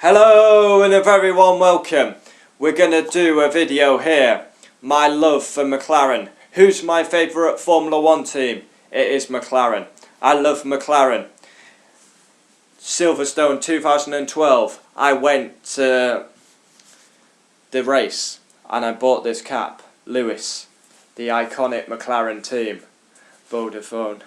Hello and a very warm welcome. We're going to do a video here. My love for McLaren. Who's my favourite Formula 1 team? It is McLaren. I love McLaren. Silverstone 2012. I went to the race and I bought this cap. Lewis. The iconic McLaren team. Vodafone.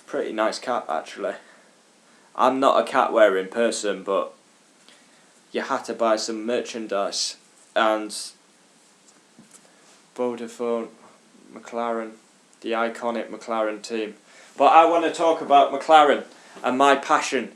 Pretty nice cap actually. I'm not a cap wearing person, but you had to buy some merchandise, and Vodafone, McLaren, the iconic McLaren team. But I want to talk about McLaren and my passion.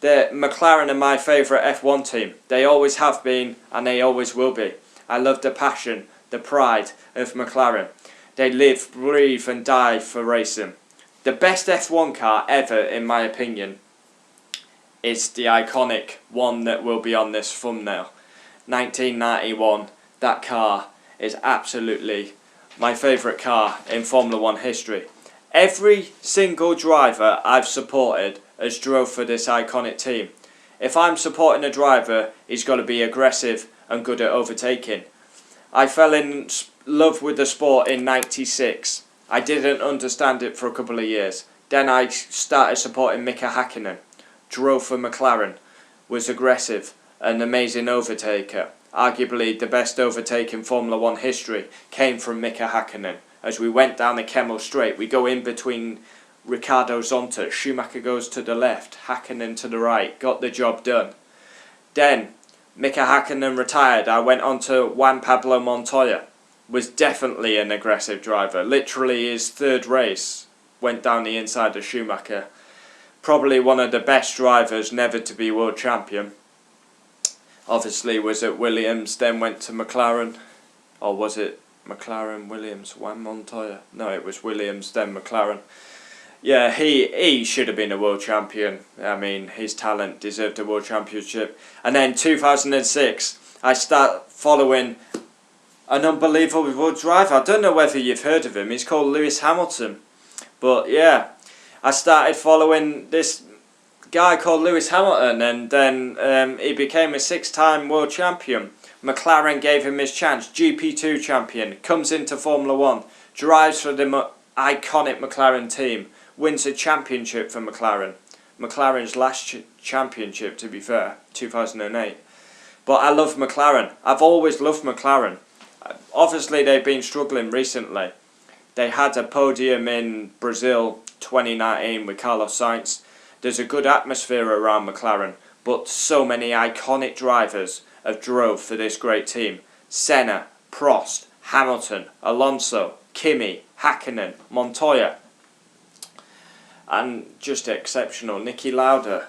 McLaren are my favourite F1 team. They always have been and they always will be. I love the passion, the pride of McLaren. They live, breathe and die for racing. The best F1 car ever, in my opinion, is the iconic one that will be on this thumbnail. 1991. That car is absolutely my favourite car in Formula 1 history. Every single driver I've supported has drove for this iconic team. If I'm supporting a driver, he's got to be aggressive and good at overtaking. I fell in love with the sport in '96. I didn't understand it for a couple of years. Then I started supporting Mika Hakkinen. Drove for McLaren, was aggressive, an amazing overtaker. Arguably the best overtake in Formula 1 history came from Mika Hakkinen. As we went down the Kemmel Straight, we go in between Ricciardo Zonta, Schumacher goes to the left, Hakkinen to the right, got the job done. Then Mika Hakkinen retired. I went on to Juan Pablo Montoya, was definitely an aggressive driver. Literally his third race went down the inside of Schumacher. Probably one of the best drivers never to be world champion. Obviously was at Williams, then went to McLaren. Or was it McLaren, Williams, Juan Montoya? No, it was Williams, then McLaren. Yeah, he should have been a world champion. I mean, his talent deserved a world championship. And then 2006, I start following an unbelievable driver. I don't know whether you've heard of him. He's called Lewis Hamilton. But yeah, I started following this guy called Lewis Hamilton, and then he became a 6-time world champion. McLaren gave him his chance. GP2 champion, comes into Formula 1, drives for the iconic McLaren team, wins a championship for McLaren. McLaren's last championship, to be fair, 2008. But I love McLaren. I've always loved McLaren. Obviously they've been struggling recently. They had a podium in Brazil 2019 with Carlos Sainz. There's a good atmosphere around McLaren, but so many iconic drivers have drove for this great team. Senna, Prost, Hamilton, Alonso, Kimi, Hakkinen, Montoya, and just exceptional. Niki Lauda.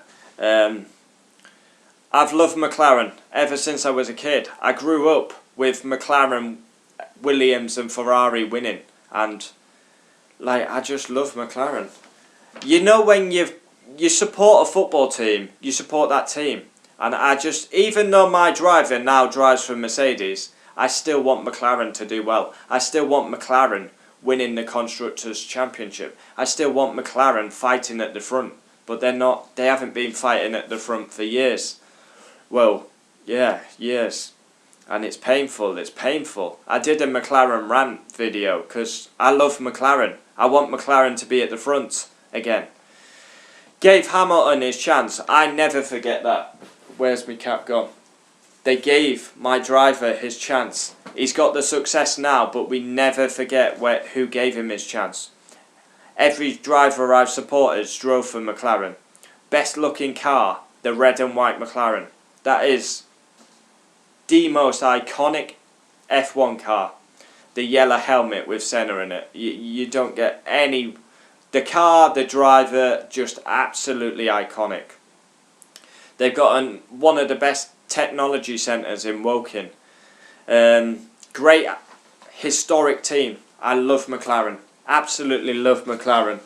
I've loved McLaren ever since I was a kid. I grew up with McLaren, Williams and Ferrari winning, and I just love McLaren. You know, when you support a football team, you support that team. And even though my driver now drives for Mercedes, I still want McLaren to do well. I still want McLaren winning the Constructors' Championship. I still want McLaren fighting at the front. But they haven't been fighting at the front for years. Well, yeah, years. And it's painful, I did a McLaren rant video because I love McLaren. I want McLaren to be at the front again. Gave Hamilton his chance. I never forget that. Where's my cap gone? They gave my driver his chance. He's got the success now, but we never forget who gave him his chance. Every driver I've supported drove for McLaren. Best looking car, the red and white McLaren. That is the most iconic F1 car. The yellow helmet with Senna in it. You don't get any. The car, the driver, just absolutely iconic. They've got one of the best technology centres in Woking. Great historic team. I love McLaren. Absolutely love McLaren.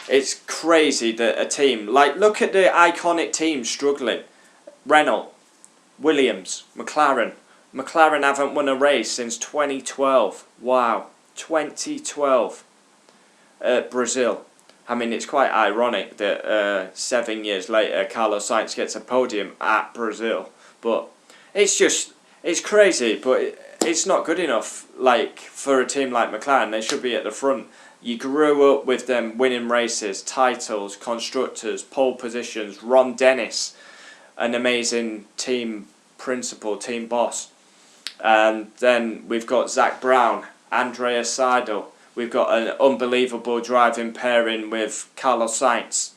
It's crazy that a team, look at the iconic teams struggling. Renault, Williams, McLaren. McLaren haven't won a race since 2012. Wow, 2012 at Brazil. I mean, it's quite ironic that 7 years later, Carlos Sainz gets a podium at Brazil. But it's crazy, but it's not good enough. Like, for a team like McLaren, they should be at the front. You grew up with them winning races, titles, constructors, pole positions. Ron Dennis, an amazing team principal, team boss. And then we've got Zach Brown, Andrea Seidel. We've got an unbelievable driving pairing with Carlos Sainz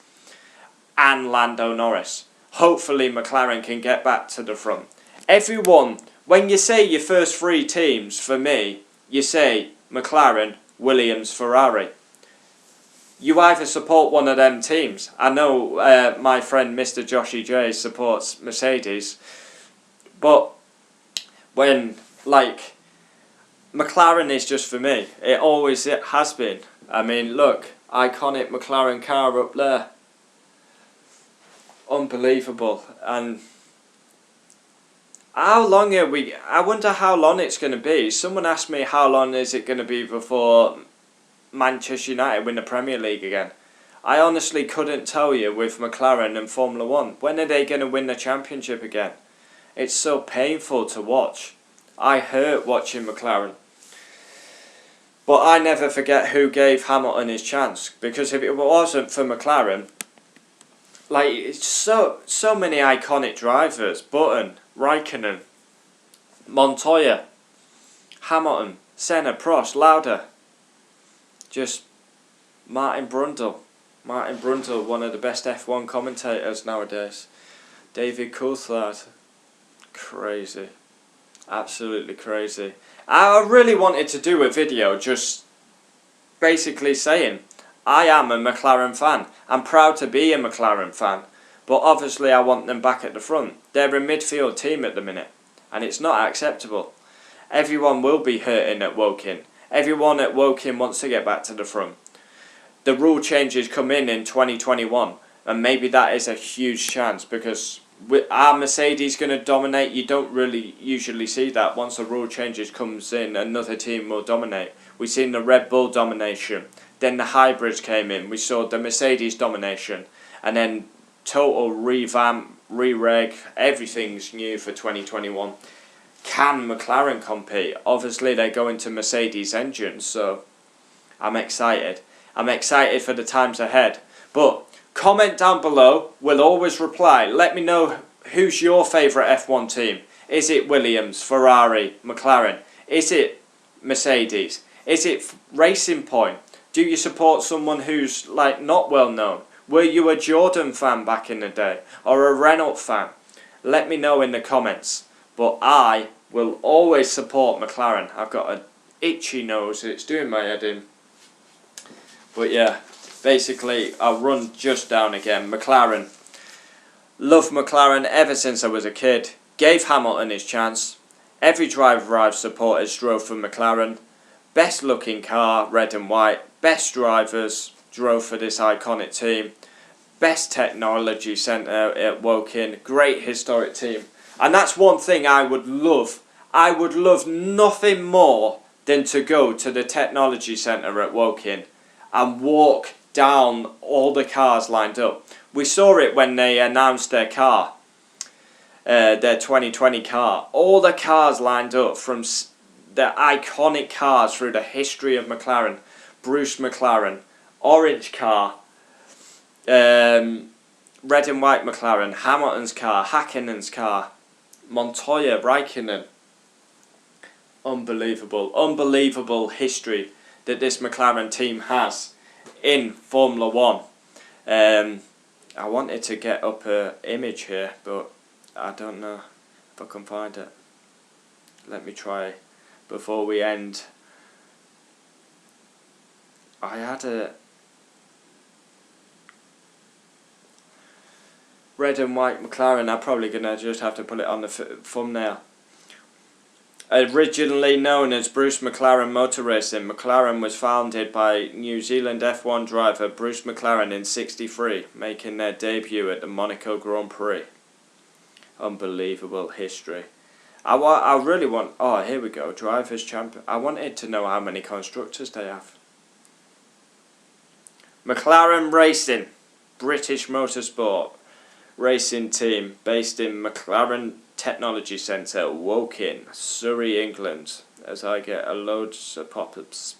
and Lando Norris. Hopefully McLaren can get back to the front. Everyone, when you say your first three teams, for me, you say McLaren, Williams, Ferrari. You either support one of them teams. I know my friend Mr. Joshy J supports Mercedes, but when, like, McLaren is just for me. It has been. I mean, look, iconic McLaren car up there. Unbelievable. And how long are we? I wonder how long it's going to be. Someone asked me how long is it going to be before Manchester United win the Premier League again. I honestly couldn't tell you with McLaren and Formula 1. When are they going to win the championship again? It's so painful to watch. I hurt watching McLaren. But I never forget who gave Hamilton his chance. Because if it wasn't for McLaren, like, it's so many iconic drivers. Button, Raikkonen, Montoya, Hamilton, Senna, Prost, Lauda. Just Martin Brundle. Martin Brundle, one of the best F1 commentators nowadays. David Coulthard. Crazy. Absolutely crazy. I really wanted to do a video just basically saying I am a McLaren fan. I'm proud to be a McLaren fan. But obviously I want them back at the front. They're a midfield team at the minute. And it's not acceptable. Everyone will be hurting at Woking. Everyone at Woking wants to get back to the front. The rule changes come in 2021. And maybe that is a huge chance because are Mercedes going to dominate? You don't really usually see that. Once the rule changes comes in, another team will dominate. We've seen the Red Bull domination. Then the hybrids came in. We saw the Mercedes domination. And then total revamp, re-reg, everything's new for 2021. Can McLaren compete? Obviously they're going to Mercedes engines, so I'm excited. I'm excited for the times ahead. But comment down below, we'll always reply. Let me know who's your favourite F1 team. Is it Williams, Ferrari, McLaren? Is it Mercedes? Is it Racing Point? Do you support someone who's like not well known? Were you a Jordan fan back in the day? Or a Renault fan? Let me know in the comments. But I will always support McLaren. I've got an itchy nose, it's doing my head in. But yeah. Basically, I'll run just down again. McLaren. Love McLaren ever since I was a kid. Gave Hamilton his chance. Every driver I've supported drove for McLaren. Best looking car, red and white. Best drivers drove for this iconic team. Best technology centre at Woking. Great historic team. And that's one thing I would love. I would love nothing more than to go to the technology centre at Woking and walk down all the cars lined up. We saw it when they announced their car, their 2020 car. All the cars lined up from the iconic cars through the history of McLaren. Bruce McLaren, orange car, red and white McLaren, Hamilton's car, Häkkinen's car, Montoya, Raikkonen. Unbelievable, unbelievable history that this McLaren team has in Formula 1. I wanted to get up an image here, but I don't know if I can find it. Let me try before we end. I had a red and white McLaren. I'm probably going to just have to put it on the thumbnail. Originally known as Bruce McLaren Motor Racing, McLaren was founded by New Zealand F1 driver Bruce McLaren in '63, making their debut at the Monaco Grand Prix. Unbelievable history. I really want... Oh, here we go. Drivers' Champion. I wanted to know how many constructors they have. McLaren Racing, British motorsport racing team based in McLaren Technology Centre, Woking, Surrey, England. As I get a loads of pop-ups.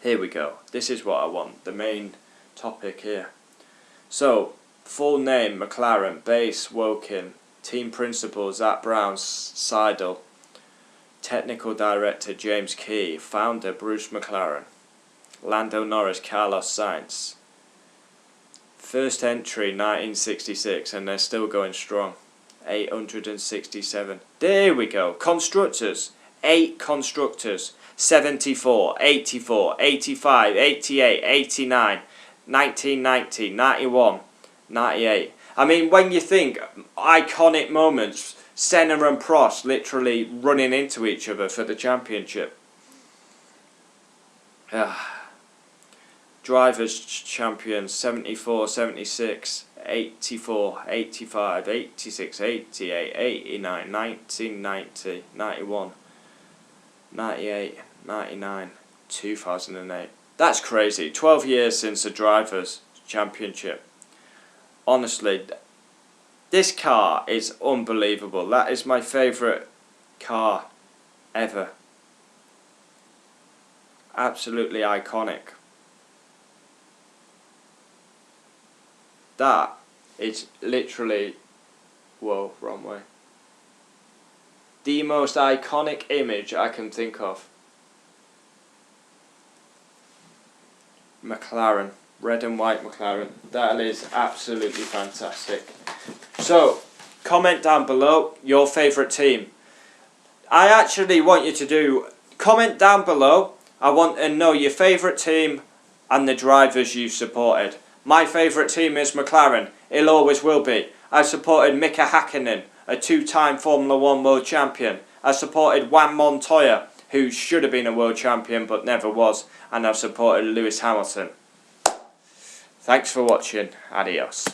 Here we go. This is what I want, the main topic here. So, full name McLaren, base Woking, team principal Zach Brown, Seidel, technical director James Key, founder Bruce McLaren, Lando Norris, Carlos Sainz. First entry 1966 and they're still going strong. 867. There we go. Constructors. 8 constructors. 74, 84, 85, 88, 89, 1990, 91, 98. I mean, when you think iconic moments, Senna and Prost literally running into each other for the championship. Drivers champions 74, 76, 84, 85, 86, 88, 89, 1990, 91, 98, 99, 2008. That's crazy. 12 years since the Drivers' Championship. Honestly, this car is unbelievable. That is my favourite car ever. Absolutely iconic. That is literally, whoa, wrong way. The most iconic image I can think of. McLaren, red and white McLaren. That is absolutely fantastic. So, comment down below your favourite team. I actually want you to comment down below. I want to know your favourite team and the drivers you supported. My favourite team is McLaren. It always will be. I supported Mika Hakkinen, a 2-time Formula 1 world champion. I supported Juan Montoya, who should have been a world champion but never was. And I've supported Lewis Hamilton. Thanks for watching. Adios.